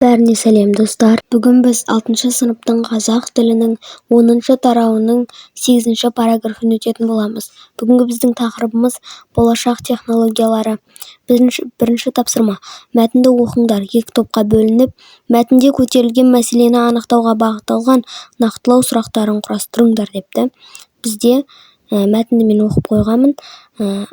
Бәріне сәлем достар. Бүгін біз 6 сыныптың қазақ тілінің 10 тарауының 8 параграфын өтетін боламыз. Бүгінгі біздің тақырыбымыз болашақ технологиялары. Бірінші тапсырма. Мәтінді оқыңдар. 2 топқа бөлініп, мәтінде көтерілген мәселені анықтауға бағытталған нақтылау сұрақтарын құрастырыңдар депті. Бізде мәтінді мен оқып қойғанмын.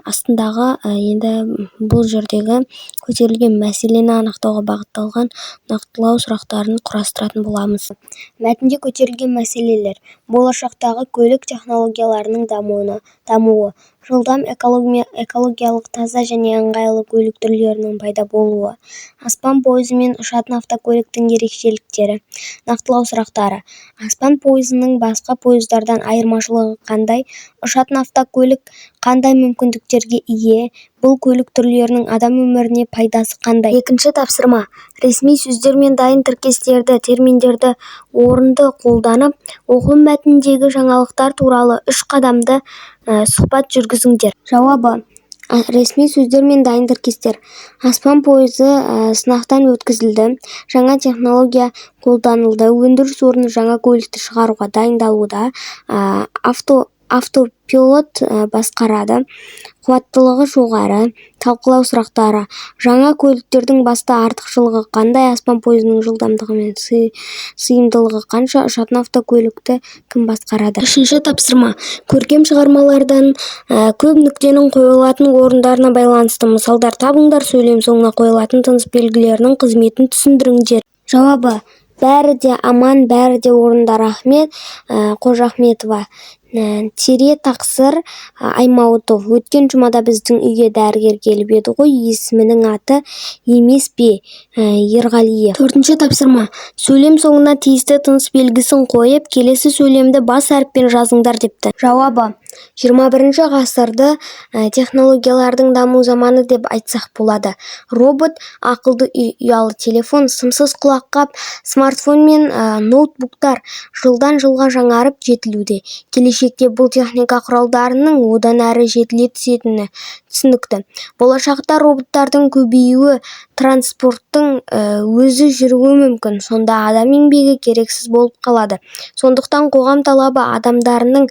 Астындағы енді бұл жердегі көтерілген мәселені анықтауға бағытталған нақтылау сұрақтарын құрастыратын боламыз. Мәтінде көтерілген мәселелер: болашақтағы көлік технологияларының дамуы, жылдам экологиялық таза және ыңғайлы көлік түрлерінің пайда болуы, аспан пойызы мен ұшатын автокөліктің ерекшеліктері. Нақтылау сұрақтары: аспан пойызының басқа пойыздардан айырмашылығы қандай? Ұшатын автокөлік қандай мүмкіндіктерге ие? Бұл көлік түрлерінің адам өміріне пайдасы қандай? Екінші тапсырма. Ресми сөздер мен дайын тіркестерді, терминдерді орынды қолданып, оқу мәтініндегі жаңалықтар туралы 3 қадамды сұхбат жүргізіңдер. Жауабы: ресми сөздер мен дайын тіркестер. Аспан пойызы сынақтан өткізілді, жаңа технология қолданылды, өндіріс орны жаңа көлікті шығаруға дайындалуда, автопилот басқарады, қуаттылығы жоғары. Талқылау сұрақтары: жаңа көліктердің басты артықшылығы қандай? Аспан пойызының жылдамдығы мен сыйымдылығы қанша? Ұшатын автокөлікті кім басқарады? Үшінші тапсырма. Көркем шығармалардан көп нүктенің қойылатын орындарына байланысты мысалдар табыңдар. Сөйлем соңына қойылатын тыныс белгілерінің қызметін түсіндіріңдер. Жауабы: бәрі де аман, бәрі де орында. Рахмет, Қожахметова. Тере тақсыр, Аймауытов. Өткен жұмада біздің үйге дәрігер келіп еді ғой, есімінің аты емес пе? Ерғалиев. Төртінші тапсырма. Сөйлем соңына тиісті тыныс белгісін қойып, келесі сөйлемді бас әріппен жазыңдар депті. Жауабы: 21 ғасырды технологиялардың даму заманы деп айтсақ болады. Робот, ақылды ұялы телефон, сымсыз құлаққап, смартфон мен ноутбуктар жылдан жылға жаңарып жетілуде. Келешекте бұл техника құралдарының одан әрі жетіле түсетіні түсінікті. Болашақта роботтардың көбеюі, транспорттың өзі жүруі мүмкін. Сонда адам еңбегі керексіз болып қалады. Сондықтан қоғам талабы адамдарының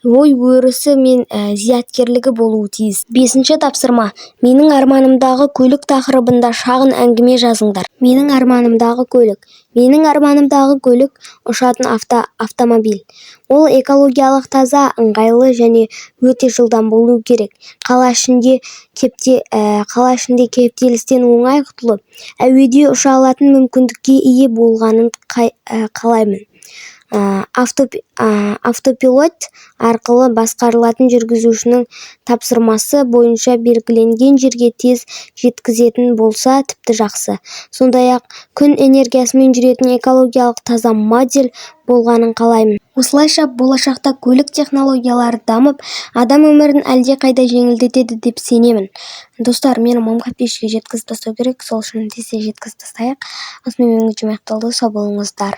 ой-өрісі мен зияткерлігі болуы тиіс. Бесінші тапсырма. Менің арманымдағы көлік тақырыбында шағын әңгіме жазыңдар. Менің арманымдағы көлік. Менің арманымдағы көлік ұшатын автомобиль. Ол экологиялық таза, ыңғайлы және өте жылдам болу керек. Қала ішінде кептелістен оңай құтылып, әуеде ұша алатын мүмкіндікке ие болғанын қалаймын. Автопилот арқылы басқарылатын жүргізушінің тапсырмасы бойынша белгіленген жерге тез жеткізетін болса тіпті жақсы. Сондай-ақ күн энергиясымен жүретін экологиялық таза модель болғанын қалаймын. Осылайша болашақта көлік технологиялары дамып, адам өмірін әлдеқайда жеңілдетеді деп сенемін. Достар, мені мамқапешіге жеткізіп тастау керек, сол үшін тез жеткізіп тастайық. Осымен менің жүмек толды, сау болыңыздар.